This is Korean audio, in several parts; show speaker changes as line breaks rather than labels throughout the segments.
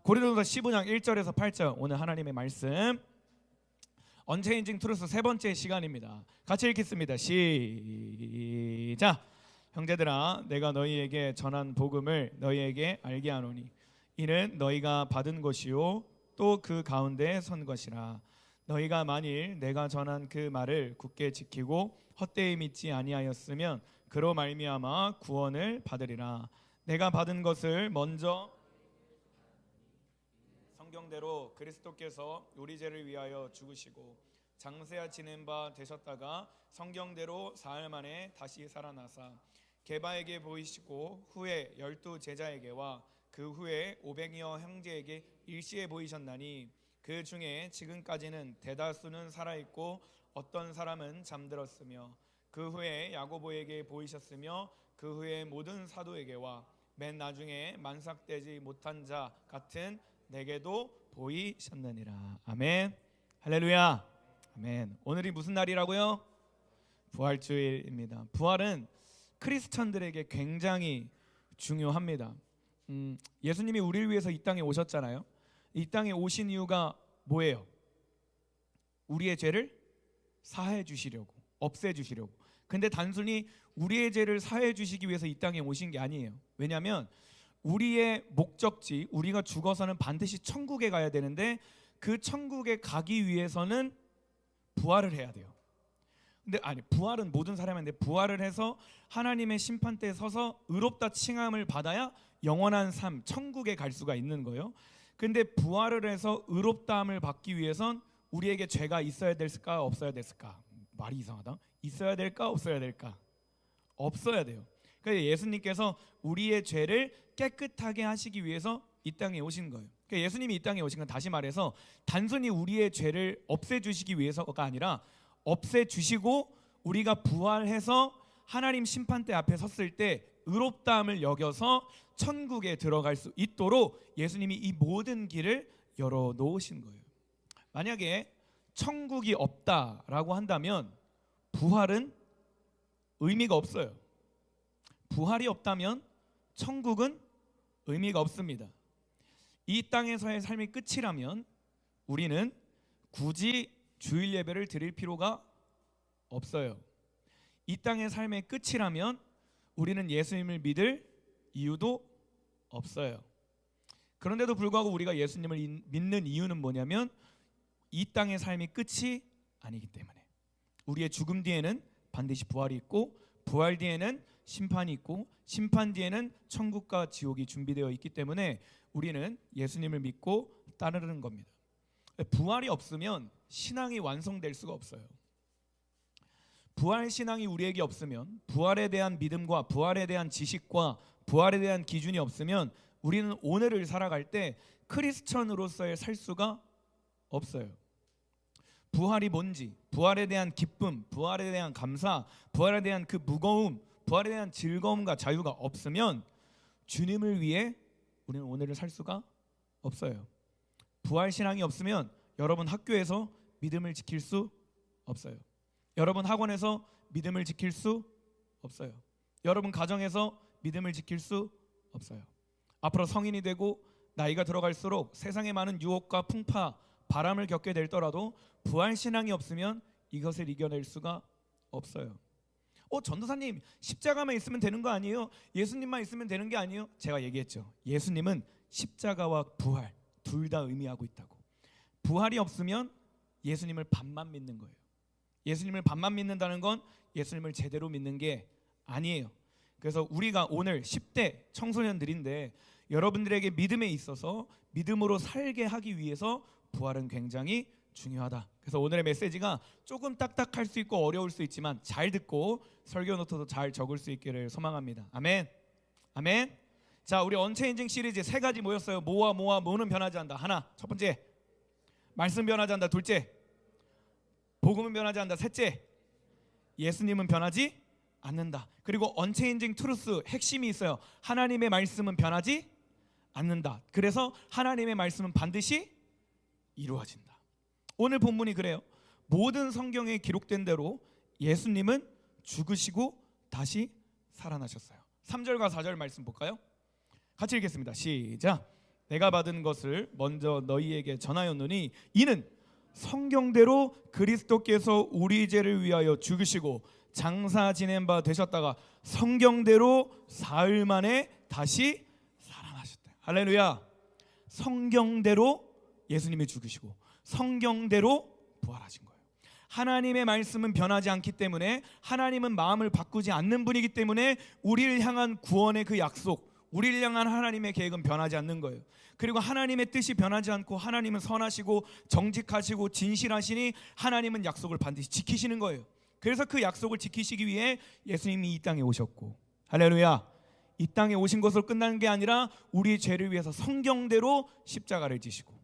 고린도전서 15장 1절에서 8절 오늘 하나님의 말씀 언체인징 트루스 세 번째 시간입니다. 같이 읽겠습니다. 시작. 형제들아, 내가 너희에게 전한 복음을 너희에게 알게 하노니 이는 너희가 받은 것이요 또 그 가운데 선 것이라. 너희가 만일 내가 전한 그 말을 굳게 지키고 헛되이 믿지 아니하였으면 그로 말미암아 구원을 받으리라. 내가 받은 것을 먼저 성경대로 그리스도께서 우리 죄를 위하여 죽으시고 장세야 지낸 바 되셨다가 성경대로 사흘 만에 다시 살아나사 게바에게 보이시고 후에 12 제자에게와 그 후에 500여 형제에게 일시에 보이셨나니 그 중에 지금까지는 대다수는 살아있고 어떤 사람은 잠들었으며 그 후에 야고보에게 보이셨으며 그 후에 모든 사도에게와 맨 나중에 만삭되지 못한 자 같은 내게도 보이셨느니라. 아멘. 할렐루야. 아멘. 오늘이 무슨 날이라고요? 부활주일입니다. 부활은 크리스천들에게 굉장히 중요합니다. 예수님이 우리를 위해서 이 땅에 오셨잖아요. 이 땅에 오신 이유가 뭐예요? 우리의 죄를 사해 주시려고, 없애 주시려고. 근데 단순히 우리의 죄를 사해 주시기 위해서 이 땅에 오신 게 아니에요. 왜냐하면 우리의 목적지, 우리가 죽어서는 반드시 천국에 가야 되는데 그 천국에 가기 위해서는 부활을 해야 돼요. 근데 부활은 모든 사람이 하는데 부활을 해서 하나님의 심판대에 서서 의롭다 칭함을 받아야 영원한 삶, 천국에 갈 수가 있는 거예요. 근데 부활을 해서 의롭다함을 받기 위해선 우리에게 죄가 있어야 될까 없어야 됐을까? 말이 이상하다. 있어야 될까 없어야 될까? 없어야 돼요. 그래서 예수님께서 우리의 죄를 깨끗하게 하시기 위해서 이 땅에 오신 거예요. 그러니까 예수님이 이 땅에 오신 건 다시 말해서 단순히 우리의 죄를 없애주시기 위해서가 아니라 없애주시고 우리가 부활해서 하나님 심판대 앞에 섰을 때 의롭다함을 여겨서 천국에 들어갈 수 있도록 예수님이 이 모든 길을 열어놓으신 거예요. 만약에 천국이 없다라고 한다면 부활은 의미가 없어요. 부활이 없다면 천국은 의미가 없습니다. 이 땅에서의 삶이 끝이라면 우리는 굳이 주일 예배를 드릴 필요가 없어요. 이 땅의 삶의 끝이라면 우리는 예수님을 믿을 이유도 없어요. 그런데도 불구하고 우리가 예수님을 믿는 이유는 뭐냐면 이 땅의 삶이 끝이 아니기 때문에 우리의 죽음 뒤에는 반드시 부활이 있고 부활 뒤에는 심판이 있고 심판 뒤에는 천국과 지옥이 준비되어 있기 때문에 우리는 예수님을 믿고 따르는 겁니다. 부활이 없으면 신앙이 완성될 수가 없어요. 부활 신앙이 우리에게 없으면 부활에 대한 믿음과 부활에 대한 지식과 부활에 대한 기준이 없으면 우리는 오늘을 살아갈 때 크리스천으로서의 살 수가 없어요. 부활이 뭔지, 부활에 대한 기쁨, 부활에 대한 감사, 부활에 대한 그 무거움, 부활에 대한 즐거움과 자유가 없으면 주님을 위해 우리는 오늘을 살 수가 없어요. 부활 신앙이 없으면 여러분 학교에서 믿음을 지킬 수 없어요. 여러분 학원에서 믿음을 지킬 수 없어요. 여러분 가정에서 믿음을 지킬 수 없어요. 앞으로 성인이 되고 나이가 들어갈수록 세상에 많은 유혹과 풍파, 바람을 겪게 될더라도 부활 신앙이 없으면 이것을 이겨낼 수가 없어요. 전도사님, 십자가만 있으면 되는 거 아니에요? 예수님만 있으면 되는 게 아니에요? 제가 얘기했죠. 예수님은 십자가와 부활 둘 다 의미하고 있다고. 부활이 없으면 예수님을 반만 믿는 거예요. 예수님을 반만 믿는다는 건 예수님을 제대로 믿는 게 아니에요. 그래서 우리가 오늘 10대 청소년들인데 여러분들에게 믿음에 있어서 믿음으로 살게 하기 위해서 부활은 굉장히 중요하다. 그래서 오늘의 메시지가 조금 딱딱할 수 있고 어려울 수 있지만 잘 듣고 설교 노트도 잘 적을 수 있기를 소망합니다. 아멘. 아멘. 자, 우리 언체인징 시리즈 세 가지 모였어요. 뭐는 변하지 않는다. 하나, 첫 번째. 말씀 변하지 않는다. 둘째. 복음은 변하지 않는다. 셋째. 예수님은 변하지 않는다. 그리고 언체인징 트루스 핵심이 있어요. 하나님의 말씀은 변하지 않는다. 그래서 하나님의 말씀은 반드시 이루어진다. 오늘 본문이 그래요. 모든 성경에 기록된 대로 예수님은 죽으시고 다시 살아나셨어요. 3절과 4절 말씀 볼까요? 같이 읽겠습니다. 시작. 내가 받은 것을 먼저 너희에게 전하였노니 이는 성경대로 그리스도께서 우리 죄를 위하여 죽으시고 장사 지낸 바 되셨다가 성경대로 사흘 만에 다시 살아나셨다. 할렐루야. 성경대로 예수님이 죽으시고 성경대로 부활하신 거예요. 하나님의 말씀은 변하지 않기 때문에, 하나님은 마음을 바꾸지 않는 분이기 때문에 우리를 향한 구원의 그 약속, 우리를 향한 하나님의 계획은 변하지 않는 거예요. 그리고 하나님의 뜻이 변하지 않고, 하나님은 선하시고 정직하시고 진실하시니 하나님은 약속을 반드시 지키시는 거예요. 그래서 그 약속을 지키시기 위해 예수님이 이 땅에 오셨고, 할렐루야, 이 땅에 오신 것으로 끝나는 게 아니라 우리의 죄를 위해서 성경대로 십자가를 지시고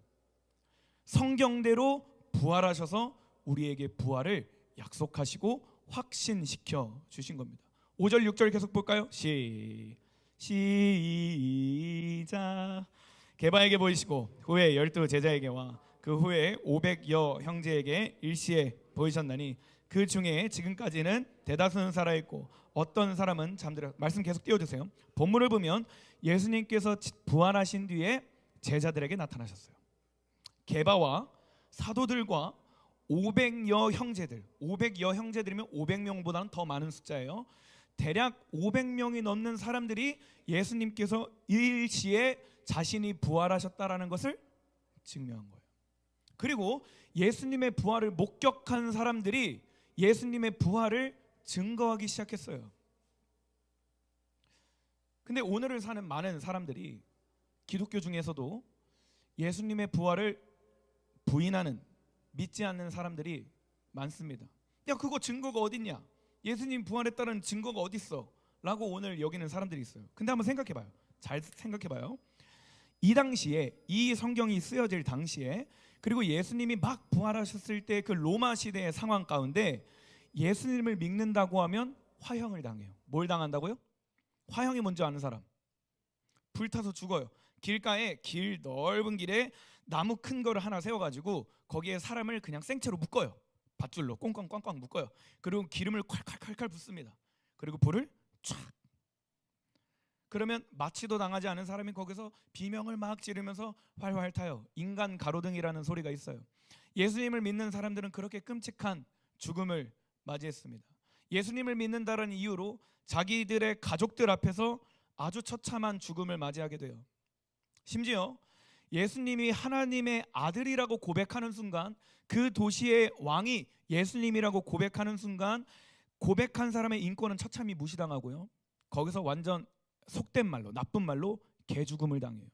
성경대로 부활하셔서 우리에게 부활을 약속하시고 확신시켜 주신 겁니다. 5절 6절 계속 볼까요? 시작. 게바에게 보이시고 후에 12 제자에게와 그 후에 500여 형제에게 일시에 보이셨나니 그 중에 지금까지는 대다수는 살아있고 어떤 사람은 잠들어. 말씀 계속 띄워주세요. 본문을 보면 예수님께서 부활하신 뒤에 제자들에게 나타나셨어요. 게바와 사도들과 500여 형제들, 500여 형제들이면 500명보다는 더 많은 숫자예요. 대략 500명이 넘는 사람들이 예수님께서 일시에 자신이 부활하셨다라는 것을 증명한 거예요. 그리고 예수님의 부활을 목격한 사람들이 예수님의 부활을 증거하기 시작했어요. 근데 오늘을 사는 많은 사람들이, 기독교 중에서도 예수님의 부활을 부인하는, 믿지 않는 사람들이 많습니다. 야, 그거 증거가 어딨냐? 예수님 부활했다는 증거가 어딨어? 라고 오늘 여기는 사람들이 있어요. 근데 한번 생각해봐요. 잘 생각해봐요. 이 당시에, 이 성경이 쓰여질 당시에, 그리고 예수님이 막 부활하셨을 때 그 로마 시대의 상황 가운데 예수님을 믿는다고 하면 화형을 당해요. 뭘 당한다고요? 화형이 뭔지 아는 사람? 불타서 죽어요. 길가에, 길 넓은 길에 나무 큰 거를 하나 세워가지고 거기에 사람을 그냥 생채로 묶어요. 밧줄로 꽁꽁꽁꽁 묶어요. 그리고 기름을 콸콸콸콸 붓습니다. 그리고 불을 촥. 그러면 마취도 당하지 않은 사람이 거기서 비명을 막 지르면서 활활 타요. 인간 가로등이라는 소리가 있어요. 예수님을 믿는 사람들은 그렇게 끔찍한 죽음을 맞이했습니다. 예수님을 믿는다는 이유로 자기들의 가족들 앞에서 아주 처참한 죽음을 맞이하게 돼요. 심지어 예수님이 하나님의 아들이라고 고백하는 순간, 그 도시의 왕이 예수님이라고 고백하는 순간 고백한 사람의 인권은 처참히 무시당하고요, 거기서 완전 속된 말로, 나쁜 말로 개죽음을 당해요.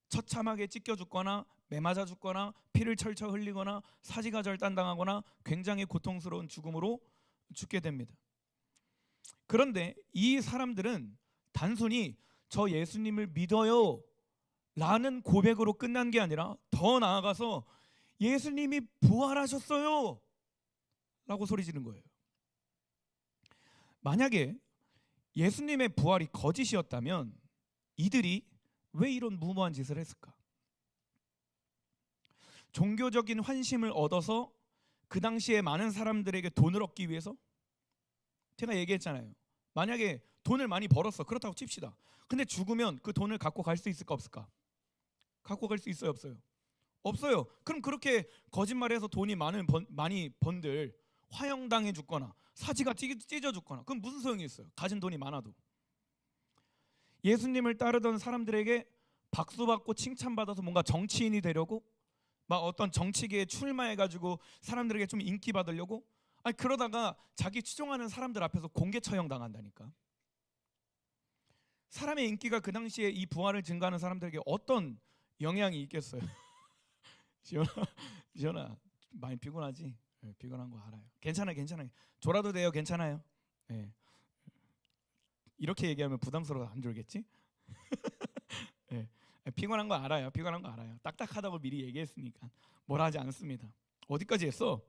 처참하게 찢겨 죽거나 매맞아 죽거나 피를 철철 흘리거나 사지가 절단당하거나 굉장히 고통스러운 죽음으로 죽게 됩니다. 그런데 이 사람들은 단순히 저 예수님을 믿어요 라는 고백으로 끝난 게 아니라 더 나아가서 예수님이 부활하셨어요 라고 소리 지른 거예요. 만약에 예수님의 부활이 거짓이었다면 이들이 왜 이런 무모한 짓을 했을까? 종교적인 환심을 얻어서 그 당시에 많은 사람들에게 돈을 얻기 위해서? 제가 얘기했잖아요. 만약에 돈을 많이 벌었어, 그렇다고 칩시다. 근데 죽으면 그 돈을 갖고 갈 수 있을까 없을까? 갖고 갈 수 있어요 없어요? 없어요. 그럼 그렇게 거짓말해서 돈이 많이 번들 화형당해 죽거나 사지가 찢어 죽거나 그럼 무슨 소용이 있어요? 가진 돈이 많아도. 예수님을 따르던 사람들에게 박수받고 칭찬받아서 뭔가 정치인이 되려고, 막 어떤 정치계에 출마해가지고 사람들에게 좀 인기 받으려고, 아니 그러다가 자기 추종하는 사람들 앞에서 공개 처형 당한다니까. 사람의 인기가 그 당시에 이 부활을 증거하는 사람들에게 어떤 영향이 있겠어요? 지연아 많이 피곤하지? 네, 피곤한 거 알아요. 괜찮아요. 졸아도 돼요. 괜찮아요. 네. 이렇게 얘기하면 부담스러워서 안 졸겠지? 네. 피곤한 거 알아요. 딱딱하다고 미리 얘기했으니까 뭐라 하지 않습니다. 어디까지 했어?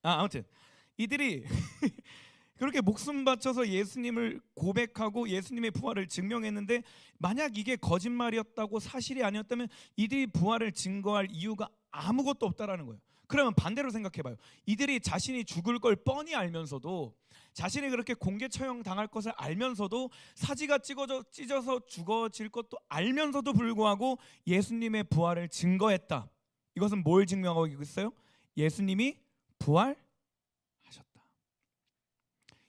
아무튼 이들이 그렇게 목숨 바쳐서 예수님을 고백하고 예수님의 부활을 증명했는데, 만약 이게 거짓말이었다고 사실이 아니었다면 이들이 부활을 증거할 이유가 아무것도 없다라는 거예요. 그러면 반대로 생각해봐요. 이들이 자신이 죽을 걸 뻔히 알면서도, 자신이 그렇게 공개 처형 당할 것을 알면서도, 사지가 찢어서 죽어질 것도 알면서도 불구하고 예수님의 부활을 증거했다. 이것은 뭘 증명하고 있어요? 예수님이 부활하셨다.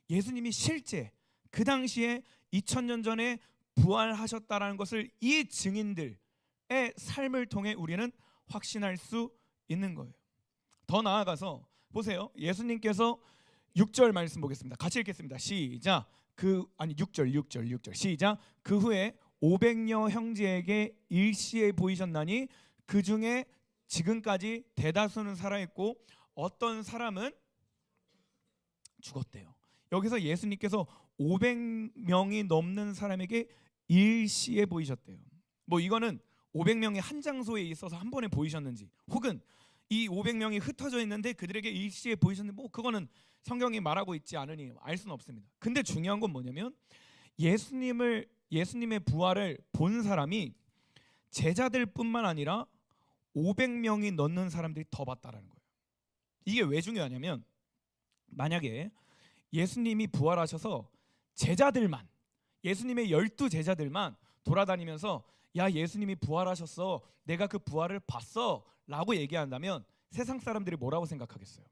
예수님이 실제 그 당시에 2000년 전에 부활하셨다라는 것을 이 증인들의 삶을 통해 우리는 확신할 수 있는 거예요. 더 나아가서 보세요. 예수님께서 6절 말씀 보겠습니다. 같이 읽겠습니다. 시작. 6절 시작. 그 후에 500여 형제에게 일시에 보이셨나니 그 중에 지금까지 대다수는 살아있고 어떤 사람은 죽었대요. 여기서 예수님께서 500명이 넘는 사람에게 일시에 보이셨대요. 뭐 이거는 500명이 한 장소에 있어서 한 번에 보이셨는지, 혹은 이 500명이 흩어져 있는데 그들에게 일시에 보이셨는지, 뭐 그거는 성경이 말하고 있지 않으니 알 수는 없습니다. 근데 중요한 건 뭐냐면 예수님의 부활을 본 사람이 제자들뿐만 아니라 500명이 넘는 사람들이 더 봤다라는 거예요. 이게 왜 중요하냐면, 만약에 예수님이 부활하셔서 제자들만, 예수님의 12제자들만 돌아다니면서 야, 예수님이 부활하셨어, 내가 그 부활을 봤어 라고 얘기한다면 세상 사람들이 뭐라고 생각하겠어요?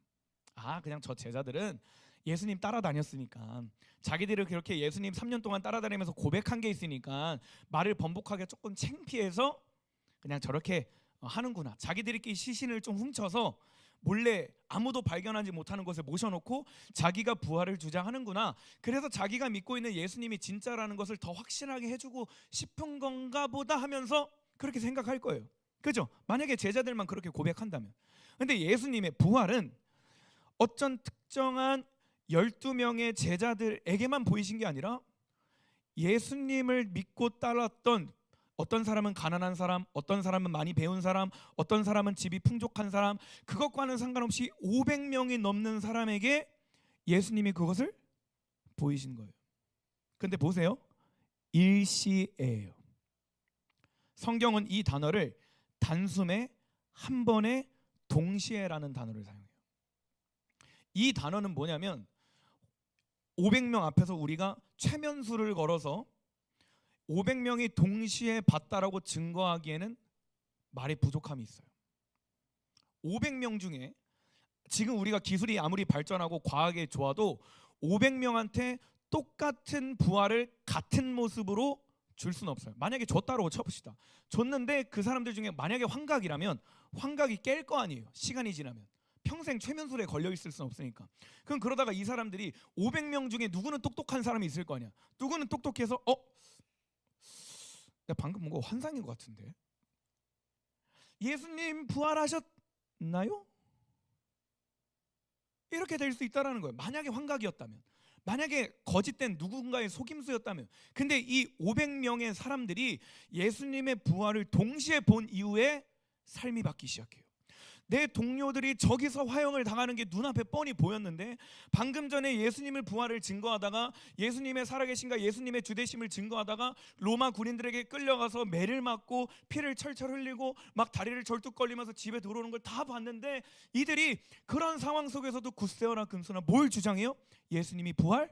아, 그냥 저 제자들은 예수님 따라다녔으니까, 자기들이 그렇게 예수님 3년 동안 따라다니면서 고백한 게 있으니까 말을 번복하기가 조금 창피해서 그냥 저렇게 하는구나, 자기들끼리 시신을 좀 훔쳐서 몰래 아무도 발견하지 못하는 곳에 모셔놓고 자기가 부활을 주장하는구나, 그래서 자기가 믿고 있는 예수님이 진짜라는 것을 더 확실하게 해주고 싶은 건가 보다 하면서 그렇게 생각할 거예요. 그죠? 만약에 제자들만 그렇게 고백한다면. 근데 예수님의 부활은 어떤 특정한 12명의 제자들에게만 보이신 게 아니라 예수님을 믿고 따랐던, 어떤 사람은 가난한 사람, 어떤 사람은 많이 배운 사람, 어떤 사람은 집이 풍족한 사람, 그것과는 상관없이 500명이 넘는 사람에게 예수님이 그것을 보이신 거예요. 근데 보세요. 일시예요. 성경은 이 단어를 단숨에, 한 번에, 동시에라는 단어를 사용해요. 이 단어는 뭐냐면 500명 앞에서 우리가 최면수를 걸어서 500명이 동시에 봤다라고 증거하기에는 말이 부족함이 있어요. 500명 중에 지금 우리가 기술이 아무리 발전하고 과학이 좋아도 500명한테 똑같은 부활을 같은 모습으로 줄 수는 없어요. 만약에 줬다고 쳐봅시다. 줬는데 그 사람들 중에 만약에 환각이라면 환각이 깰 거 아니에요. 시간이 지나면. 평생 최면술에 걸려 있을 수는 없으니까. 그럼 그러다가 이 사람들이 500명 중에 누구는 똑똑한 사람이 있을 거 아니야. 누구는 똑똑해서 내가 방금 뭔가 환상인 것 같은데, 예수님 부활하셨나요? 이렇게 될 수 있다라는 거예요. 만약에 환각이었다면, 만약에 거짓된 누군가의 속임수였다면. 근데 이 500명의 사람들이 예수님의 부활을 동시에 본 이후에 삶이 바뀌기 시작해요. 내 동료들이 저기서 화형을 당하는 게 눈앞에 뻔히 보였는데, 방금 전에 예수님의 부활을 증거하다가, 예수님의 살아계신가, 예수님의 주되심을 증거하다가 로마 군인들에게 끌려가서 매를 맞고 피를 철철 흘리고 막 다리를 절뚝 걸리면서 집에 들어오는 걸 다 봤는데, 이들이 그런 상황 속에서도 굳세어나 금수나 뭘 주장해요? 예수님이 부활하셨다.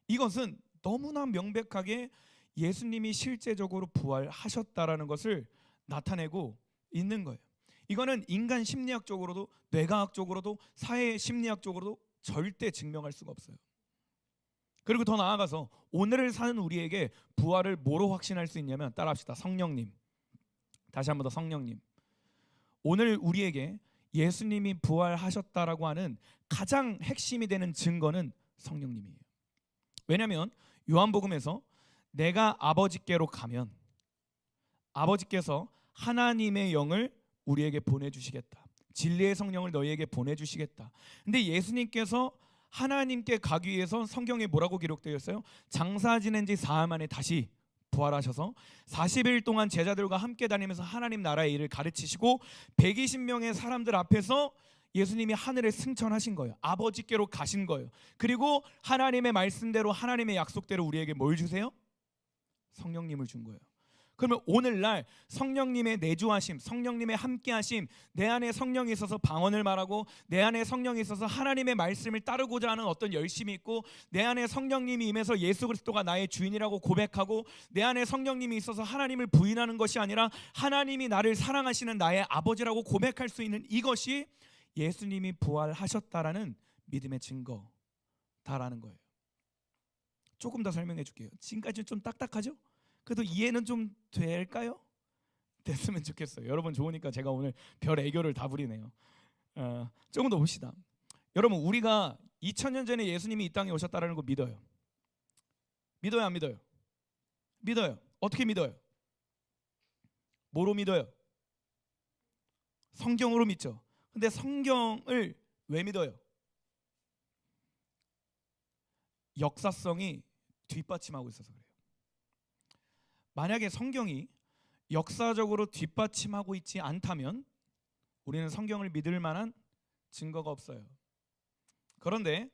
이것은 너무나 명백하게 예수님이 실제적으로 부활하셨다라는 것을 나타내고 있는 거예요. 이거는 인간 심리학적으로도, 뇌과학적으로도, 사회 심리학적으로도 절대 증명할 수가 없어요. 그리고 더 나아가서 오늘을 사는 우리에게 부활을 뭐로 확신할 수 있냐면, 따라합시다. 성령님. 다시 한 번 더, 성령님. 오늘 우리에게 예수님이 부활하셨다라고 하는 가장 핵심이 되는 증거는 성령님이에요. 왜냐하면 요한복음에서 내가 아버지께로 가면 아버지께서 하나님의 영을 우리에게 보내주시겠다, 진리의 성령을 너희에게 보내주시겠다. 근데 예수님께서 하나님께 가기 위해서 성경에 뭐라고 기록되어 있어요? 장사 지낸 지 사흘 만에 다시 부활하셔서 40일 동안 제자들과 함께 다니면서 하나님 나라의 일을 가르치시고 120명의 사람들 앞에서 예수님이 하늘에 승천하신 거예요. 아버지께로 가신 거예요. 그리고 하나님의 말씀대로, 하나님의 약속대로 우리에게 뭘 주세요? 성령님을 준 거예요. 그러면 오늘날 성령님의 내주하심, 성령님의 함께하심, 내 안에 성령이 있어서 방언을 말하고 내 안에 성령이 있어서 하나님의 말씀을 따르고자 하는 어떤 열심이 있고 내 안에 성령님이 임해서 예수 그리스도가 나의 주인이라고 고백하고 내 안에 성령님이 있어서 하나님을 부인하는 것이 아니라 하나님이 나를 사랑하시는 나의 아버지라고 고백할 수 있는 이것이 예수님이 부활하셨다라는 믿음의 증거다라는 거예요. 조금 더 설명해 줄게요. 지금까지 좀 딱딱하죠? 그래도 이해는 좀 될까요? 됐으면 좋겠어요. 여러분 좋으니까 제가 오늘 별 애교를 다 부리네요. 조금 더 봅시다. 여러분 우리가 2000년 전에 예수님이 이 땅에 오셨다는 거 믿어요? 믿어요 안 믿어요? 믿어요. 어떻게 믿어요? 뭐로 믿어요? 성경으로 믿죠. 근데 성경을 왜 믿어요? 역사성이 뒷받침하고 있어서 그래요. 만약에 성경이 역사적으로 뒷받침하고 있지 않다면 우리는 성경을 믿을 만한 증거가 없어요. 그런데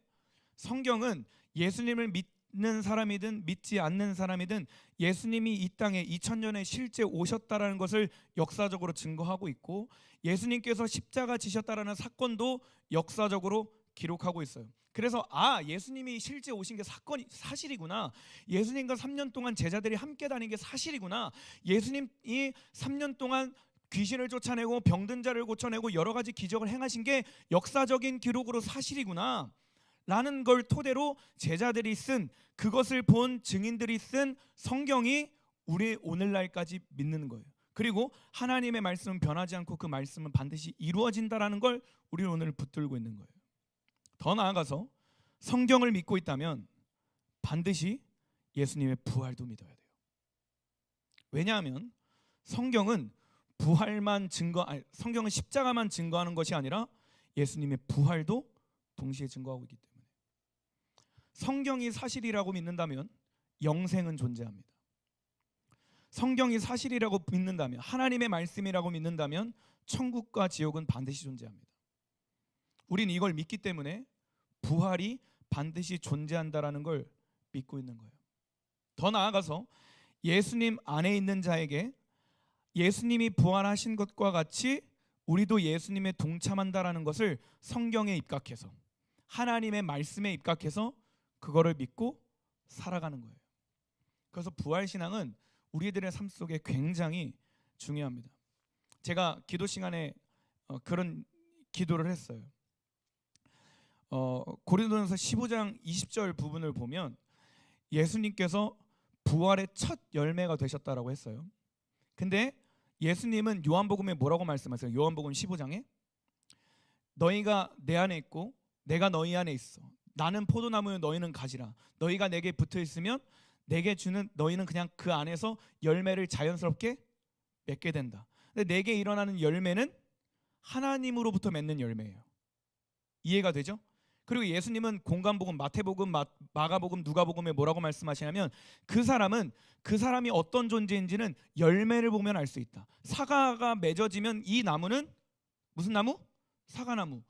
성경은 예수님을 믿는 사람이든 믿지 않는 사람이든 예수님이 이 땅에 2000년에 실제 오셨다라는 것을 역사적으로 증거하고 있고 예수님께서 십자가 지셨다라는 사건도 역사적으로 기록하고 있어요. 그래서 예수님이 실제 오신 게 사실이구나. 예수님과 3년 동안 제자들이 함께 다닌 게 사실이구나. 예수님이 3년 동안 귀신을 쫓아내고 병든 자를 고쳐내고 여러 가지 기적을 행하신 게 역사적인 기록으로 사실이구나 라는 걸 토대로 제자들이 쓴, 그것을 본 증인들이 쓴 성경이 우리 오늘날까지 믿는 거예요. 그리고 하나님의 말씀은 변하지 않고 그 말씀은 반드시 이루어진다라는 걸 우리는 오늘 붙들고 있는 거예요. 더 나아가서 성경을 믿고 있다면 반드시 예수님의 부활도 믿어야 돼요. 왜냐하면 성경은 성경은 십자가만 증거하는 것이 아니라 예수님의 부활도 동시에 증거하고 있기 때문에 성경이 사실이라고 믿는다면 영생은 존재합니다. 성경이 사실이라고 믿는다면, 하나님의 말씀이라고 믿는다면 천국과 지옥은 반드시 존재합니다. 우린 이걸 믿기 때문에 부활이 반드시 존재한다라는 걸 믿고 있는 거예요. 더 나아가서 예수님 안에 있는 자에게 예수님이 부활하신 것과 같이 우리도 예수님에 동참한다라는 것을 성경에 입각해서 하나님의 말씀에 입각해서 그거를 믿고 살아가는 거예요. 그래서 부활신앙은 우리들의 삶 속에 굉장히 중요합니다. 제가 기도 시간에 그런 기도를 했어요. 고린도전서 15장 20절 부분을 보면 예수님께서 부활의 첫 열매가 되셨다라고 했어요. 근데 예수님은 요한복음에 뭐라고 말씀하세요? 요한복음 15장에 너희가 내 안에 있고 내가 너희 안에 있어. 나는 포도나무요 너희는 가지라. 너희가 내게 붙어 있으면 내게 주는 너희는 그냥 그 안에서 열매를 자연스럽게 맺게 된다. 근데 내게 일어나는 열매는 하나님으로부터 맺는 열매예요. 이해가 되죠? 그리고 예수님은 공간복음, 마태복음, 마가복음, 누가복음에 뭐라고 말씀하시냐면 그 사람이 어떤 존재인지는 열매를 보면 알 수 있다. 사과가 맺어지면 이 나무는 무슨 나무? 사과나무.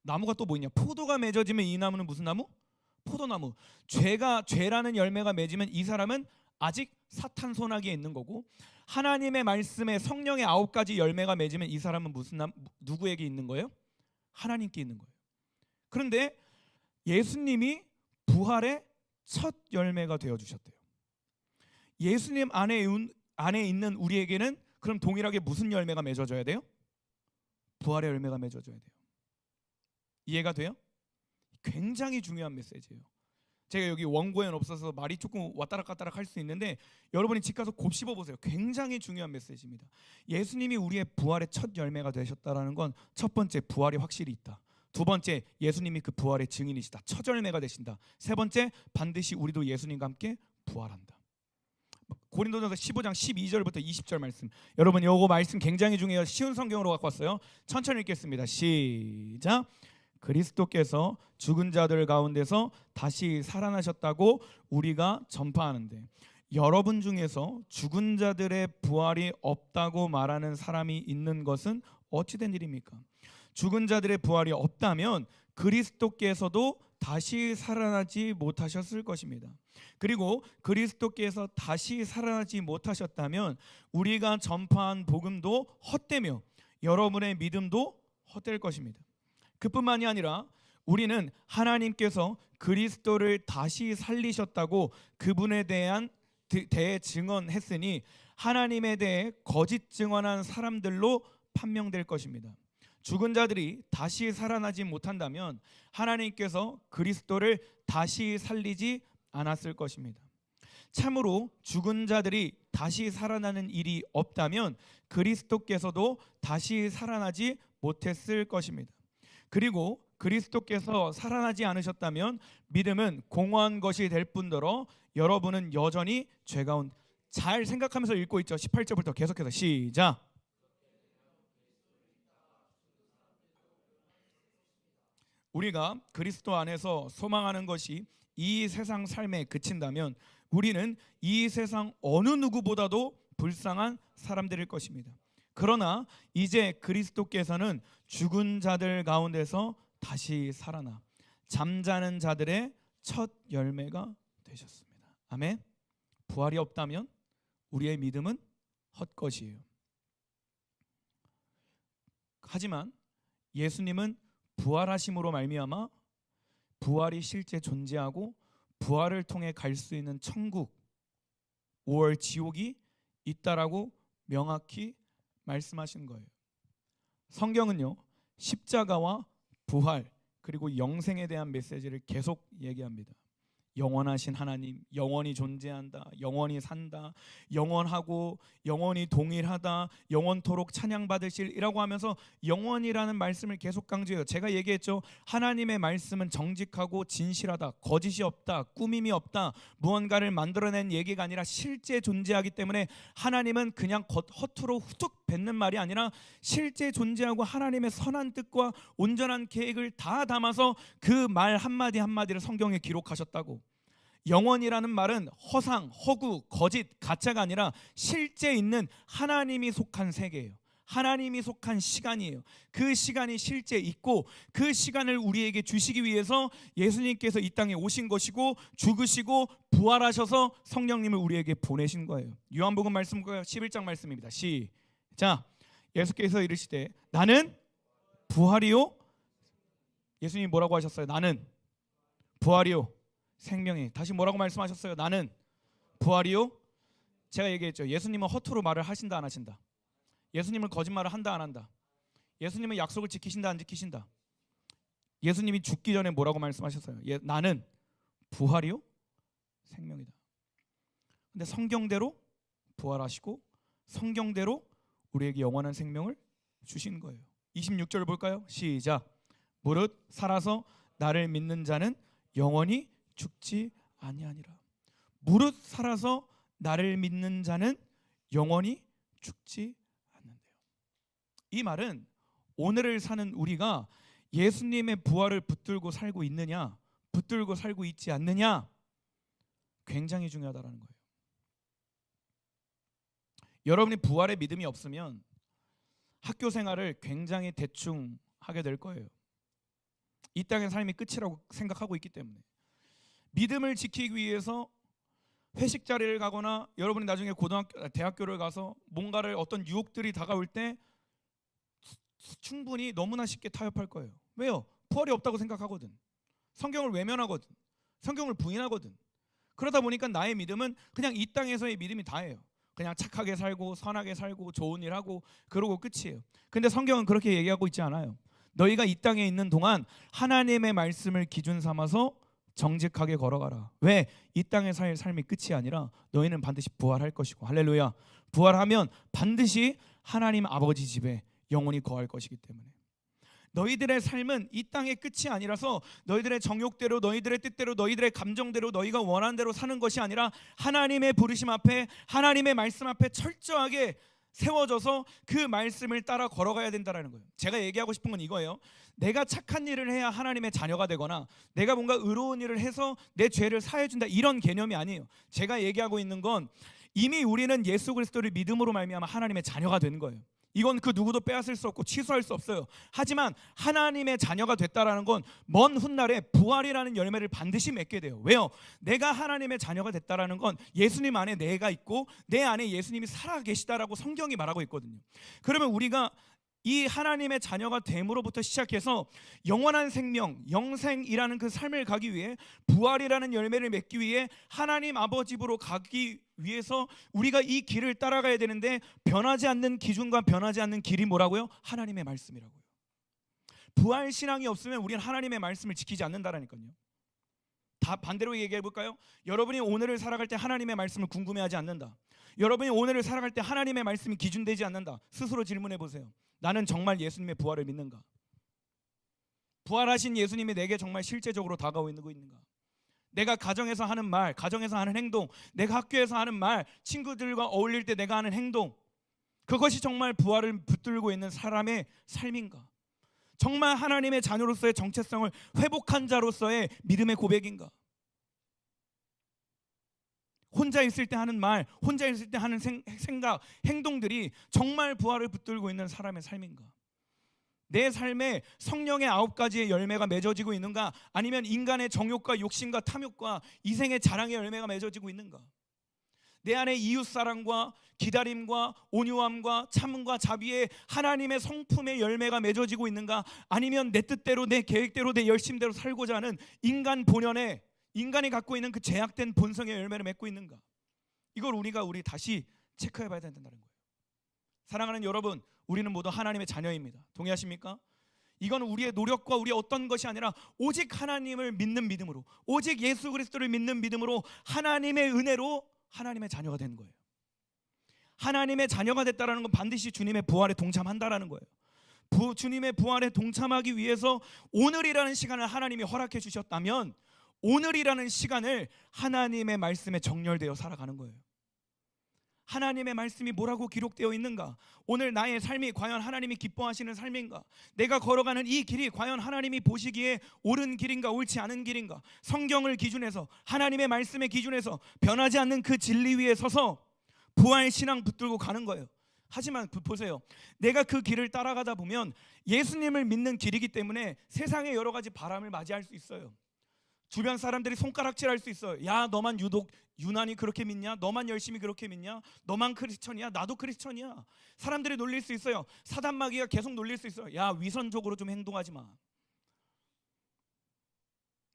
나무가 또 뭐 있냐? 포도가 맺어지면 이 나무는 무슨 나무? 포도나무. 죄라는 열매가 맺으면 이 사람은 아직 사탄 손아귀에 있는 거고, 하나님의 말씀에 성령의 9가지 열매가 맺으면 이 사람은 누구에게 있는 거예요? 하나님께 있는 거예요. 그런데 예수님이 부활의 첫 열매가 되어 주셨대요. 예수님 안에 있는 우리에게는 그럼 동일하게 무슨 열매가 맺어져야 돼요? 부활의 열매가 맺어져야 돼요. 이해가 돼요? 굉장히 중요한 메시지예요. 제가 여기 원고에는 없어서 말이 조금 왔다락 갔다락 할 수 있는데 여러분이 집 가서 곱씹어 보세요. 굉장히 중요한 메시지입니다. 예수님이 우리의 부활의 첫 열매가 되셨다라는 건 첫 번째, 부활이 확실히 있다. 두 번째, 예수님이 그 부활의 증인이시다. 첫 열매가 되신다. 세 번째, 반드시 우리도 예수님과 함께 부활한다. 고린도전서 15장 12절부터 20절 말씀. 여러분 요거 말씀 굉장히 중요해요. 쉬운 성경으로 갖고 왔어요. 천천히 읽겠습니다. 시작. 그리스도께서 죽은 자들 가운데서 다시 살아나셨다고 우리가 전파하는데 여러분 중에서 죽은 자들의 부활이 없다고 말하는 사람이 있는 것은 어찌 된 일입니까? 죽은 자들의 부활이 없다면 그리스도께서도 다시 살아나지 못하셨을 것입니다. 그리고 그리스도께서 다시 살아나지 못하셨다면 우리가 전파한 복음도 헛되며 여러분의 믿음도 헛될 것입니다. 그뿐만이 아니라 우리는 하나님께서 그리스도를 다시 살리셨다고 그분에 대해 증언했으니 하나님에 대해 거짓 증언한 사람들로 판명될 것입니다. 죽은 자들이 다시 살아나지 못한다면 하나님께서 그리스도를 다시 살리지 않았을 것입니다. 참으로 죽은 자들이 다시 살아나는 일이 없다면 그리스도께서도 다시 살아나지 못했을 것입니다. 그리고 그리스도께서 살아나지 않으셨다면 믿음은 공허한 것이 될 뿐더러 여러분은 여전히 죄 가운데. 잘 생각하면서 읽고 있죠. 18절부터 계속해서 시작. 우리가 그리스도 안에서 소망하는 것이 이 세상 삶에 그친다면 우리는 이 세상 어느 누구보다도 불쌍한 사람들일 것입니다. 그러나 이제 그리스도께서는 죽은 자들 가운데서 다시 살아나 잠자는 자들의 첫 열매가 되셨습니다. 아멘. 부활이 없다면 우리의 믿음은 헛것이에요. 하지만 예수님은 부활하심으로 말미암아 부활이 실제 존재하고 부활을 통해 갈 수 있는 천국, 5월 지옥이 있다라고 명확히 말씀하신 거예요. 성경은요, 십자가와 부활 그리고 영생에 대한 메시지를 계속 얘기합니다. 영원하신 하나님, 영원히 존재한다, 영원히 산다, 영원하고 영원히 동일하다, 영원토록 찬양받으실이라고 하면서 영원이라는 말씀을 계속 강조해요. 제가 얘기했죠. 하나님의 말씀은 정직하고 진실하다, 거짓이 없다, 꾸밈이 없다, 무언가를 만들어낸 얘기가 아니라 실제 존재하기 때문에 하나님은 그냥 허투루 후툭 뱉는 말이 아니라 실제 존재하고 하나님의 선한 뜻과 온전한 계획을 다 담아서 그 말 한마디 한마디를 성경에 기록하셨다고. 영원이라는 말은 허상, 허구, 거짓, 가짜가 아니라 실제 있는 하나님이 속한 세계예요. 하나님이 속한 시간이에요. 그 시간이 실제 있고 그 시간을 우리에게 주시기 위해서 예수님께서 이 땅에 오신 것이고 죽으시고 부활하셔서 성령님을 우리에게 보내신 거예요. 요한복음 말씀 11장 말씀입니다. 시작. 예수께서 이르시되 나는 부활이요. 예수님이 뭐라고 하셨어요? 나는 부활이요 생명이. 다시 뭐라고 말씀하셨어요? 나는 부활이요. 제가 얘기했죠. 예수님은 허투루 말을 하신다 안 하신다? 예수님은 거짓말을 한다 안 한다? 예수님은 약속을 지키신다 안 지키신다? 예수님이 죽기 전에 뭐라고 말씀하셨어요? 나는 부활이요 생명이다. 근데 성경대로 부활하시고 성경대로 우리에게 영원한 생명을 주신 거예요. 26절 볼까요? 시작. 무릇 살아서 나를 믿는 자는 영원히 죽지 아니하니라. 무릇 살아서 나를 믿는 자는 영원히 죽지 않는데요. 이 말은 오늘을 사는 우리가 예수님의 부활을 붙들고 살고 있느냐, 붙들고 살고 있지 않느냐, 굉장히 중요하다라는 거예요. 여러분이 부활의 믿음이 없으면 학교 생활을 굉장히 대충 하게 될 거예요. 이 땅의 삶이 끝이라고 생각하고 있기 때문에. 믿음을 지키기 위해서 회식 자리를 가거나 여러분이 나중에 대학교를 가서 뭔가를 어떤 유혹들이 다가올 때 충분히 너무나 쉽게 타협할 거예요. 왜요? 부활이 없다고 생각하거든. 성경을 외면하거든. 성경을 부인하거든. 그러다 보니까 나의 믿음은 그냥 이 땅에서의 믿음이 다예요. 그냥 착하게 살고 선하게 살고 좋은 일 하고 그러고 끝이에요. 근데 성경은 그렇게 얘기하고 있지 않아요. 너희가 이 땅에 있는 동안 하나님의 말씀을 기준 삼아서 정직하게 걸어가라. 왜? 이 땅에 살 삶이 끝이 아니라 너희는 반드시 부활할 것이고, 할렐루야, 부활하면 반드시 하나님 아버지 집에 영원히 거할 것이기 때문에 너희들의 삶은 이 땅의 끝이 아니라서 너희들의 정욕대로, 너희들의 뜻대로, 너희들의 감정대로, 너희가 원하는 대로 사는 것이 아니라 하나님의 부르심 앞에, 하나님의 말씀 앞에 철저하게 세워져서 그 말씀을 따라 걸어가야 된다는 거예요. 제가 얘기하고 싶은 건 이거예요. 내가 착한 일을 해야 하나님의 자녀가 되거나 내가 뭔가 의로운 일을 해서 내 죄를 사해준다, 이런 개념이 아니에요. 제가 얘기하고 있는 건 이미 우리는 예수 그리스도를 믿음으로 말미암아 하나님의 자녀가 된 거예요. 이건 그 누구도 빼앗을 수 없고 취소할 수 없어요. 하지만 하나님의 자녀가 됐다라는 건 먼 훗날에 부활이라는 열매를 반드시 맺게 돼요. 왜요? 내가 하나님의 자녀가 됐다라는 건 예수님 안에 내가 있고 내 안에 예수님이 살아 계시다라고 성경이 말하고 있거든요. 그러면 우리가 이 하나님의 자녀가 됨으로부터 시작해서 영원한 생명, 영생이라는 그 삶을 가기 위해, 부활이라는 열매를 맺기 위해 하나님 아버지 집으로 가기 위해서 우리가 이 길을 따라가야 되는데, 변하지 않는 기준과 변하지 않는 길이 뭐라고요? 하나님의 말씀이라고요. 부활 신앙이 없으면 우리는 하나님의 말씀을 지키지 않는다라니까요. 다 반대로 얘기해 볼까요? 여러분이 오늘을 살아갈 때 하나님의 말씀을 궁금해하지 않는다. 여러분이 오늘을 살아갈 때 하나님의 말씀이 기준되지 않는다. 스스로 질문해 보세요. 나는 정말 예수님의 부활을 믿는가? 부활하신 예수님이 내게 정말 실제적으로 다가오고 있는가? 내가 가정에서 하는 말, 가정에서 하는 행동, 내가 학교에서 하는 말, 친구들과 어울릴 때 내가 하는 행동, 그것이 정말 부활을 붙들고 있는 사람의 삶인가? 정말 하나님의 자녀로서의 정체성을 회복한 자로서의 믿음의 고백인가? 혼자 있을 때 하는 말, 혼자 있을 때 하는 생각, 행동들이 정말 부활을 붙들고 있는 사람의 삶인가? 내 삶에 성령의 9가지의 열매가 맺어지고 있는가? 아니면 인간의 정욕과 욕심과 탐욕과 이생의 자랑의 열매가 맺어지고 있는가? 내 안에 이웃사랑과 기다림과 온유함과 참음과 자비의 하나님의 성품의 열매가 맺어지고 있는가? 아니면 내 뜻대로, 내 계획대로, 내 열심대로 살고자 하는 인간 본연의, 인간이 갖고 있는 그 제약된 본성의 열매를 맺고 있는가? 이걸 우리 다시 체크해 봐야 된다는 거예요. 사랑하는 여러분, 우리는 모두 하나님의 자녀입니다. 동의하십니까? 이건 우리의 노력과 우리의 어떤 것이 아니라 오직 하나님을 믿는 믿음으로, 오직 예수 그리스도를 믿는 믿음으로 하나님의 은혜로 하나님의 자녀가 되는 거예요. 하나님의 자녀가 됐다는 건 반드시 주님의 부활에 동참한다라는 거예요. 주님의 부활에 동참하기 위해서 오늘이라는 시간을 하나님이 허락해 주셨다면, 오늘이라는 시간을 하나님의 말씀에 정렬되어 살아가는 거예요. 하나님의 말씀이 뭐라고 기록되어 있는가? 오늘 나의 삶이 과연 하나님이 기뻐하시는 삶인가? 내가 걸어가는 이 길이 과연 하나님이 보시기에 옳은 길인가, 옳지 않은 길인가? 성경을 기준해서, 하나님의 말씀의 기준에서 변하지 않는 그 진리 위에 서서 부활 신앙 붙들고 가는 거예요. 하지만 보세요, 내가 그 길을 따라가다 보면 예수님을 믿는 길이기 때문에 세상의 여러 가지 바람을 맞이할 수 있어요. 주변 사람들이 손가락질할 수 있어요. 야, 너만 유독 유난히 그렇게 믿냐? 너만 열심히 그렇게 믿냐? 너만 크리스천이야? 나도 크리스천이야. 사람들이 놀릴 수 있어요. 사단 마귀가 계속 놀릴 수 있어요. 야, 위선적으로 좀 행동하지 마.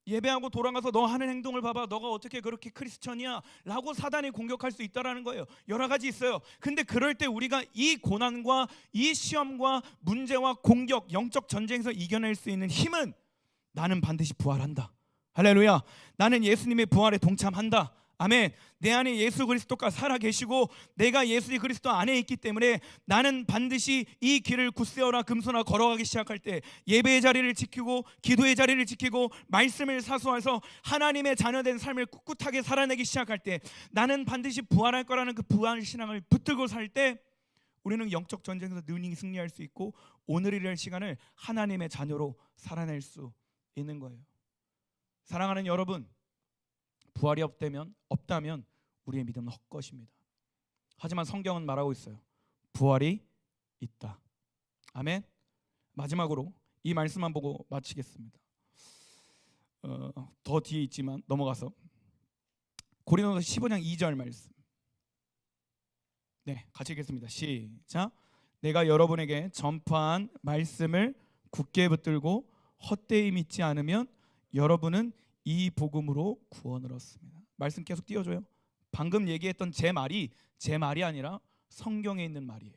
예배하고 돌아가서 너 하는 행동을 봐봐. 너가 어떻게 그렇게 크리스천이야? 라고 사단이 공격할 수 있다라는 거예요. 여러 가지 있어요. 근데 그럴 때 우리가 이 고난과 이 시험과 문제와 공격, 영적 전쟁에서 이겨낼 수 있는 힘은, 나는 반드시 부활한다. 할렐루야. 나는 예수님의 부활에 동참한다. 아멘. 내 안에 예수 그리스도가 살아 계시고 내가 예수 그리스도 안에 있기 때문에 나는 반드시 이 길을 굳세어라 금소나 걸어가기 시작할 때, 예배의 자리를 지키고 기도의 자리를 지키고 말씀을 사수해서 하나님의 자녀된 삶을 꿋꿋하게 살아내기 시작할 때, 나는 반드시 부활할 거라는 그 부활 신앙을 붙들고 살 때, 우리는 영적 전쟁에서 능히 승리할 수 있고 오늘이라는 시간을 하나님의 자녀로 살아낼 수 있는 거예요. 사랑하는 여러분, 부활이 없다면 우리의 믿음은 헛것입니다. 하지만 성경은 말하고 있어요. 부활이 있다. 아멘. 마지막으로 이 말씀만 보고 마치겠습니다. 더 뒤에 있지만 넘어가서 고린도서 15장 2절 말씀. 네, 같이 읽겠습니다. 시작. 내가 여러분에게 전파한 말씀을 굳게 붙들고 헛되이 믿지 않으면 여러분은 이 복음으로 구원을 얻습니다. 말씀 계속 띄워줘요. 방금 얘기했던 제 말이 아니라 성경에 있는 말이에요.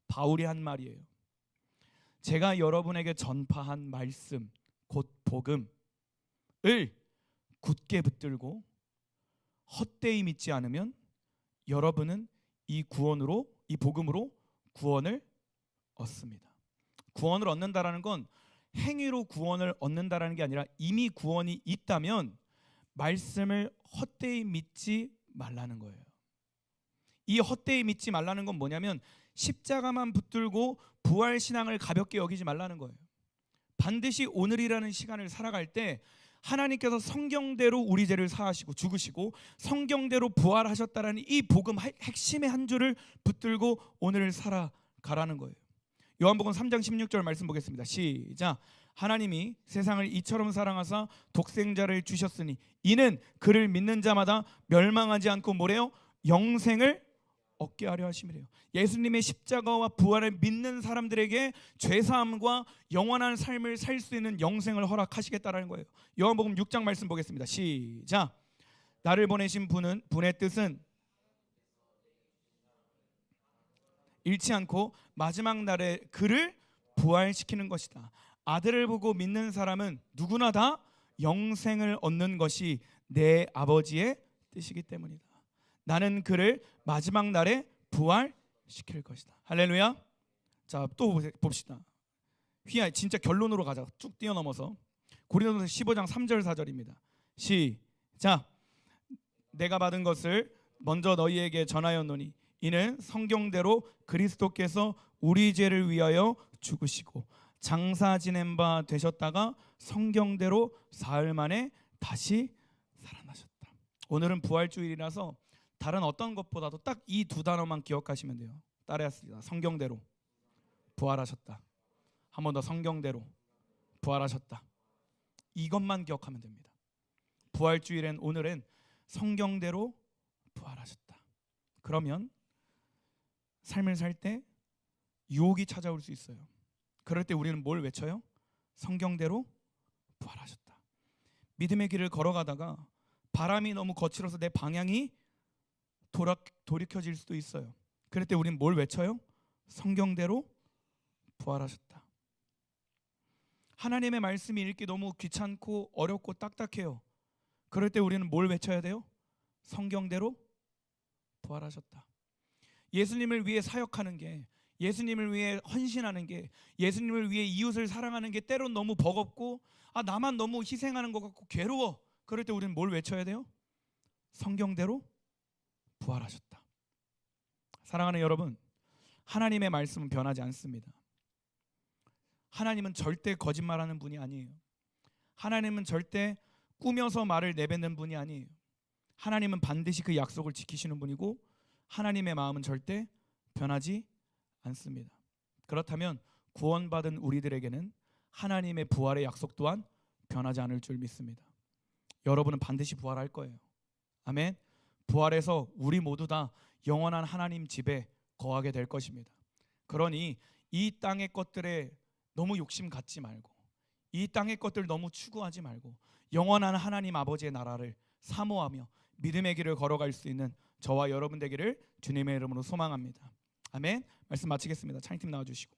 바울이 한 말이에요. 제가 여러분에게 전파한 말씀, 곧 복음을 굳게 붙들고 헛되이 믿지 않으면 여러분은 이 복음으로 구원을 얻습니다. 구원을 얻는다라는 건 행위로 구원을 얻는다라는 게 아니라, 이미 구원이 있다면 말씀을 헛되이 믿지 말라는 거예요. 이 헛되이 믿지 말라는 건 뭐냐면, 십자가만 붙들고 부활 신앙을 가볍게 여기지 말라는 거예요. 반드시 오늘이라는 시간을 살아갈 때 하나님께서 성경대로 우리 죄를 사하시고 죽으시고 성경대로 부활하셨다라는 이 복음 핵심의 한 줄을 붙들고 오늘을 살아가라는 거예요. 요한복음 3장 16절 말씀 보겠습니다. 시작. 하나님이 세상을 이처럼 사랑하사 독생자를 주셨으니 이는 그를 믿는 자마다 멸망하지 않고 뭐래요? 영생을 얻게 하려 하심이래요. 예수님의 십자가와 부활을 믿는 사람들에게 죄사함과 영원한 삶을 살 수 있는 영생을 허락하시겠다라는 거예요. 요한복음 6장 말씀 보겠습니다. 시작. 나를 보내신 분의 뜻은 잃지 않고 마지막 날에 그를 부활시키는 것이다. 아들을 보고 믿는 사람은 누구나 다 영생을 얻는 것이 내 아버지의 뜻이기 때문이다. 나는 그를 마지막 날에 부활시킬 것이다. 할렐루야. 자, 또 봅시다. 진짜 결론으로 가자. 쭉 뛰어넘어서 고린도서 15장 3절 4절입니다. 시작. 내가 받은 것을 먼저 너희에게 전하였노니 이는 성경대로 그리스도께서 우리 죄를 위하여 죽으시고 장사 지낸 바 되셨다가 성경대로 사흘 만에 다시 살아나셨다. 오늘은 부활주일이라서 다른 어떤 것보다도 딱 이 두 단어만 기억하시면 돼요. 따라했습니다. 성경대로 부활하셨다. 한 번 더 성경대로 부활하셨다. 이것만 기억하면 됩니다. 부활주일엔 오늘은 성경대로 부활하셨다. 그러면 삶을 살 때 유혹이 찾아올 수 있어요. 그럴 때 우리는 뭘 외쳐요? 성경대로 부활하셨다. 믿음의 길을 걸어가다가 바람이 너무 거칠어서 내 방향이 돌이켜질 수도 있어요. 그럴 때 우리는 뭘 외쳐요? 성경대로 부활하셨다. 하나님의 말씀이 읽기 너무 귀찮고 어렵고 딱딱해요. 그럴 때 우리는 뭘 외쳐야 돼요? 성경대로 부활하셨다. 예수님을 위해 사역하는 게, 예수님을 위해 헌신하는 게, 예수님을 위해 이웃을 사랑하는 게 때론 너무 버겁고 나만 너무 희생하는 것 같고 괴로워. 그럴 때 우리는 뭘 외쳐야 돼요? 성경대로 부활하셨다. 사랑하는 여러분, 하나님의 말씀은 변하지 않습니다. 하나님은 절대 거짓말하는 분이 아니에요. 하나님은 절대 꾸며서 말을 내뱉는 분이 아니에요. 하나님은 반드시 그 약속을 지키시는 분이고 하나님의 마음은 절대 변하지 않습니다. 그렇다면 구원받은 우리들에게는 하나님의 부활의 약속 또한 변하지 않을 줄 믿습니다. 여러분은 반드시 부활할 거예요. 아멘. 부활해서 우리 모두 다 영원한 하나님 집에 거하게 될 것입니다. 그러니 이 땅의 것들에 너무 욕심 갖지 말고, 이 땅의 것들 너무 추구하지 말고 영원한 하나님 아버지의 나라를 사모하며 믿음의 길을 걸어갈 수 있는 저와 여러분 되기를 주님의 이름으로 소망합니다. 아멘. 말씀 마치겠습니다. 찬양팀 나와주시고.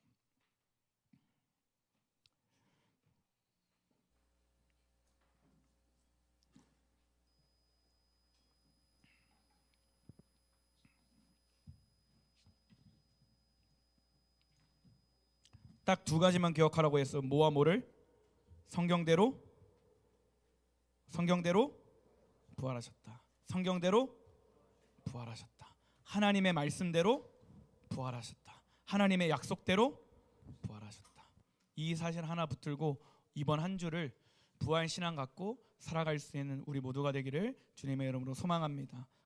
딱 두 가지만 기억하라고 했어. 뭐와 뭐를? 성경대로 부활하셨다. 성경대로 부활하셨다. 하나님의 말씀대로 부활하셨다. 하나님의 약속대로 부활하셨다. 이 사실 하나 붙들고 이번 한 주를 부활 신앙 갖고 살아갈 수 있는 우리 모두가 되기를 주님의 이름으로 소망합니다.